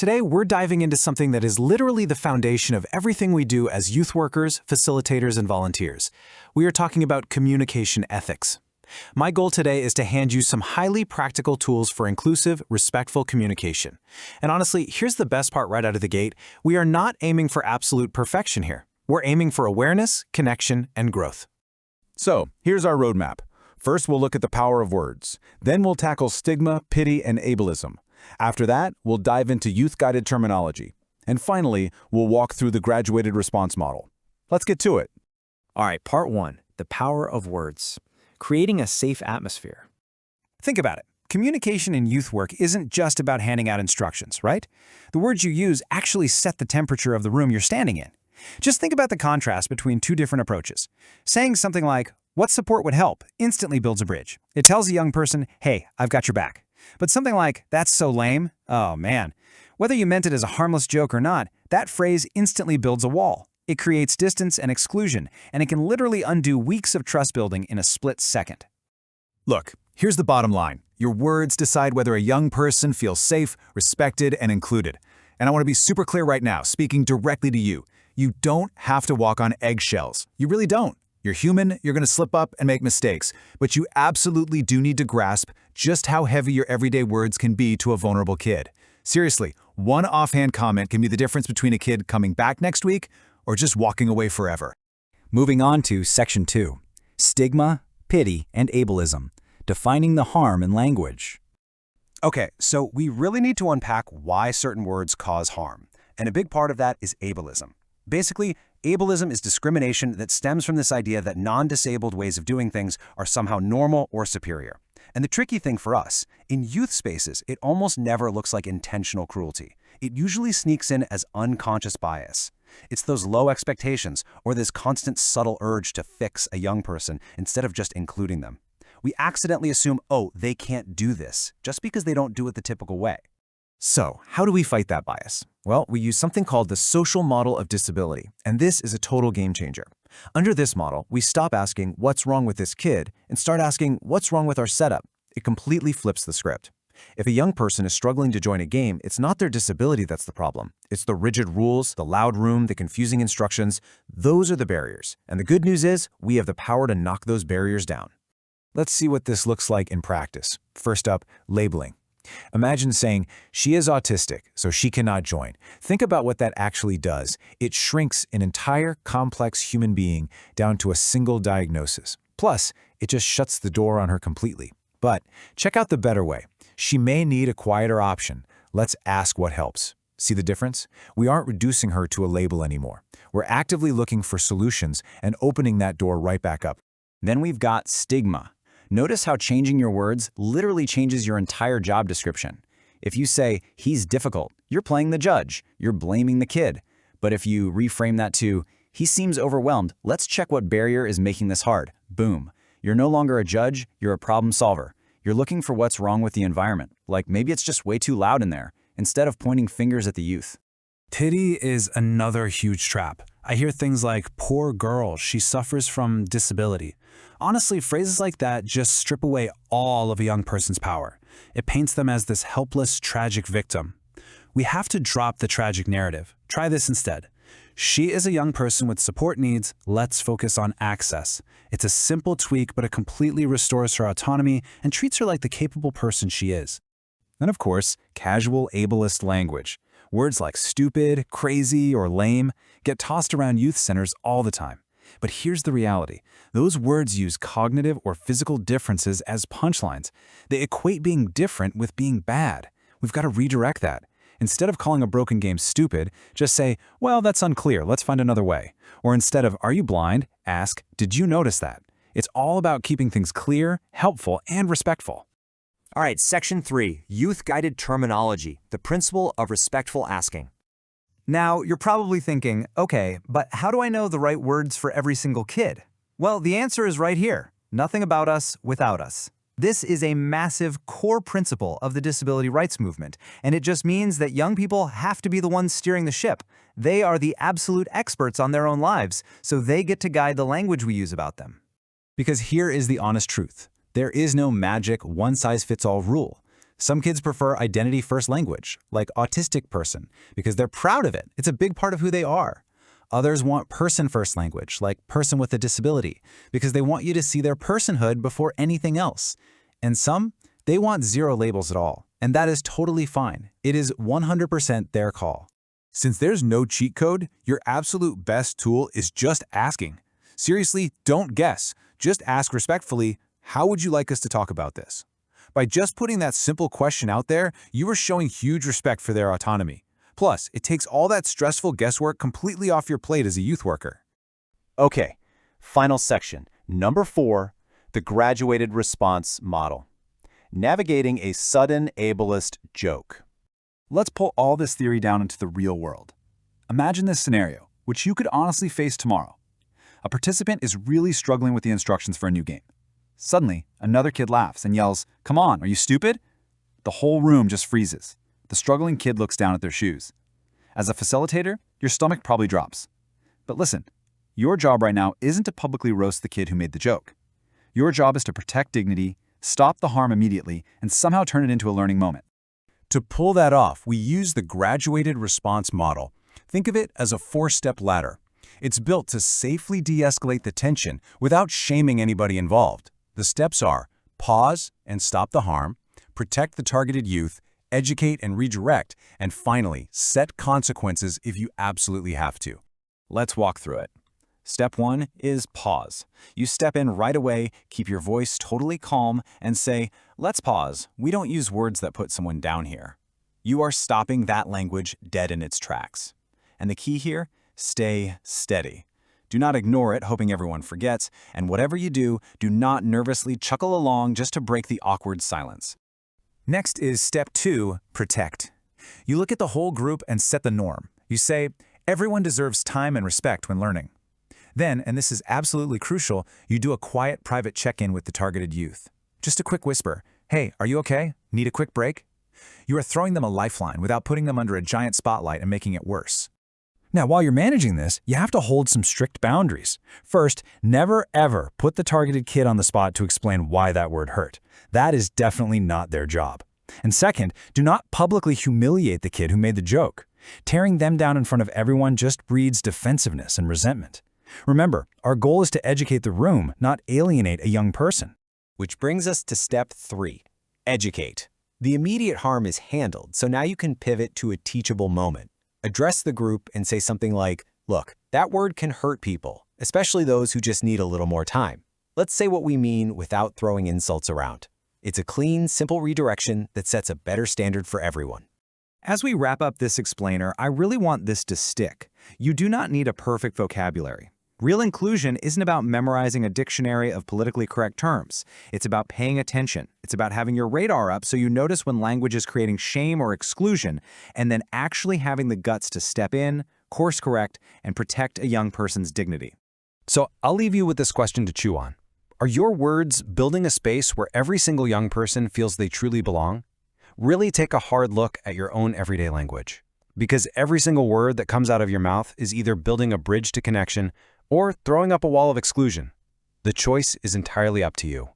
Today, we're diving into something that is literally the foundation of everything we do as youth workers, facilitators, and volunteers. We are talking about communication ethics. My goal today is to hand you some highly practical tools for inclusive, respectful communication. And honestly, here's the best part right out of the gate. We are not aiming for absolute perfection here. We're aiming for awareness, connection, and growth. So, here's our roadmap. First, we'll look at the power of words. Then we'll tackle stigma, pity, and ableism. After that, we'll dive into youth-guided terminology. And finally, we'll walk through the graduated response model. Let's get to it. All right, part 1, the power of words. Creating a safe atmosphere. Think about it. Communication in youth work isn't just about handing out instructions, right? The words you use actually set the temperature of the room you're standing in. Just think about the contrast between two different approaches. Saying something like, "What support would help?" instantly builds a bridge. It tells a young person, "Hey, I've got your back." But something like, "That's so lame," oh man. Whether you meant it as a harmless joke or not, that phrase instantly builds a wall. It creates distance and exclusion, and it can literally undo weeks of trust building in a split second. Look, here's the bottom line. Your words decide whether a young person feels safe, respected, and included. And I want to be super clear right now, speaking directly to you. You don't have to walk on eggshells. You really don't. You're human, you're going to slip up and make mistakes, but you absolutely do need to grasp just how heavy your everyday words can be to a vulnerable kid. Seriously, one offhand comment can be the difference between a kid coming back next week or just walking away forever. Moving on to Section 2, Stigma, Pity, and Ableism. Defining the harm in language. Okay, so we really need to unpack why certain words cause harm, and a big part of that is ableism. Basically, ableism is discrimination that stems from this idea that non-disabled ways of doing things are somehow normal or superior. And the tricky thing for us, in youth spaces, it almost never looks like intentional cruelty. It usually sneaks in as unconscious bias. It's those low expectations or this constant subtle urge to fix a young person instead of just including them. We accidentally assume, oh, they can't do this, just because they don't do it the typical way. So, how do we fight that bias? Well, we use something called the social model of disability, and this is a total game changer. Under this model, we stop asking, "What's wrong with this kid?" and start asking, "What's wrong with our setup?" It completely flips the script. If a young person is struggling to join a game, it's not their disability that's the problem. It's the rigid rules, the loud room, the confusing instructions. Those are the barriers. And the good news is, we have the power to knock those barriers down. Let's see what this looks like in practice. First up, labeling. Imagine saying, "She is autistic, so she cannot join." Think about what that actually does. It shrinks an entire complex human being down to a single diagnosis. Plus, it just shuts the door on her completely. But check out the better way. She may need a quieter option. Let's ask what helps. See the difference? We aren't reducing her to a label anymore. We're actively looking for solutions and opening that door right back up. Then we've got stigma. Notice how changing your words literally changes your entire job description. If you say, "He's difficult," you're playing the judge. You're blaming the kid. But if you reframe that to, "He seems overwhelmed. Let's check what barrier is making this hard." Boom. You're no longer a judge, you're a problem solver. You're looking for what's wrong with the environment. Like maybe it's just way too loud in there, instead of pointing fingers at the youth. Pity is another huge trap. I hear things like, "Poor girl, she suffers from disability." Honestly, phrases like that just strip away all of a young person's power. It paints them as this helpless, tragic victim. We have to drop the tragic narrative. Try this instead. "She is a young person with support needs. Let's focus on access." It's a simple tweak, but it completely restores her autonomy and treats her like the capable person she is. And of course, casual ableist language. Words like stupid, crazy, or lame get tossed around youth centers all the time. But here's the reality. Those words use cognitive or physical differences as punchlines. They equate being different with being bad. We've got to redirect that. Instead of calling a broken game stupid, just say, "Well, that's unclear, let's find another way." Or instead of, "Are you blind?" ask, "Did you notice that?" It's all about keeping things clear, helpful, and respectful. All right, Section 3, Youth-Guided Terminology, the Principle of Respectful Asking. Now, you're probably thinking, okay, but how do I know the right words for every single kid? Well, the answer is right here. Nothing about us without us. This is a massive core principle of the disability rights movement, and it just means that young people have to be the ones steering the ship. They are the absolute experts on their own lives, so they get to guide the language we use about them. Because here is the honest truth. There is no magic one-size-fits-all rule. Some kids prefer identity-first language, like autistic person, because they're proud of it. It's a big part of who they are. Others want person-first language, like person with a disability, because they want you to see their personhood before anything else. And some, they want zero labels at all, and that is totally fine. It is 100% their call. Since there's no cheat code, your absolute best tool is just asking. Seriously, don't guess. Just ask respectfully, how would you like us to talk about this? By just putting that simple question out there, you are showing huge respect for their autonomy. Plus, it takes all that stressful guesswork completely off your plate as a youth worker. Okay, final section. Number 4, the graduated response model. Navigating a sudden ableist joke. Let's pull all this theory down into the real world. Imagine this scenario, which you could honestly face tomorrow. A participant is really struggling with the instructions for a new game. Suddenly, another kid laughs and yells, "Come on, are you stupid?" The whole room just freezes. The struggling kid looks down at their shoes. As a facilitator, your stomach probably drops. But listen, your job right now isn't to publicly roast the kid who made the joke. Your job is to protect dignity, stop the harm immediately, and somehow turn it into a learning moment. To pull that off, we use the graduated response model. Think of it as a 4-step ladder. It's built to safely de-escalate the tension without shaming anybody involved. The steps are pause and stop the harm, protect the targeted youth, educate and redirect, and finally, set consequences if you absolutely have to. Let's walk through it. Step 1 is pause. You step in right away, keep your voice totally calm, and say, "Let's pause. We don't use words that put someone down here." You are stopping that language dead in its tracks. And the key here? Stay steady. Do not ignore it, hoping everyone forgets, and whatever you do, do not nervously chuckle along just to break the awkward silence. Next is step 2, protect. You look at the whole group and set the norm. You say, everyone deserves time and respect when learning. Then, and this is absolutely crucial, you do a quiet private check-in with the targeted youth. Just a quick whisper, "Hey, are you okay? Need a quick break?" You are throwing them a lifeline without putting them under a giant spotlight and making it worse. Now, while you're managing this, you have to hold some strict boundaries. First, never ever put the targeted kid on the spot to explain why that word hurt. That is definitely not their job. And second, do not publicly humiliate the kid who made the joke. Tearing them down in front of everyone just breeds defensiveness and resentment. Remember, our goal is to educate the room, not alienate a young person. Which brings us to step 3, educate. The immediate harm is handled, so now you can pivot to a teachable moment. Address the group and say something like, "Look, that word can hurt people, especially those who just need a little more time. Let's say what we mean without throwing insults around." It's a clean, simple redirection that sets a better standard for everyone. As we wrap up this explainer, I really want this to stick. You do not need a perfect vocabulary. Real inclusion isn't about memorizing a dictionary of politically correct terms. It's about paying attention. It's about having your radar up so you notice when language is creating shame or exclusion, and then actually having the guts to step in, course correct, and protect a young person's dignity. So I'll leave you with this question to chew on. Are your words building a space where every single young person feels they truly belong? Really take a hard look at your own everyday language. Because every single word that comes out of your mouth is either building a bridge to connection or throwing up a wall of exclusion. The choice is entirely up to you.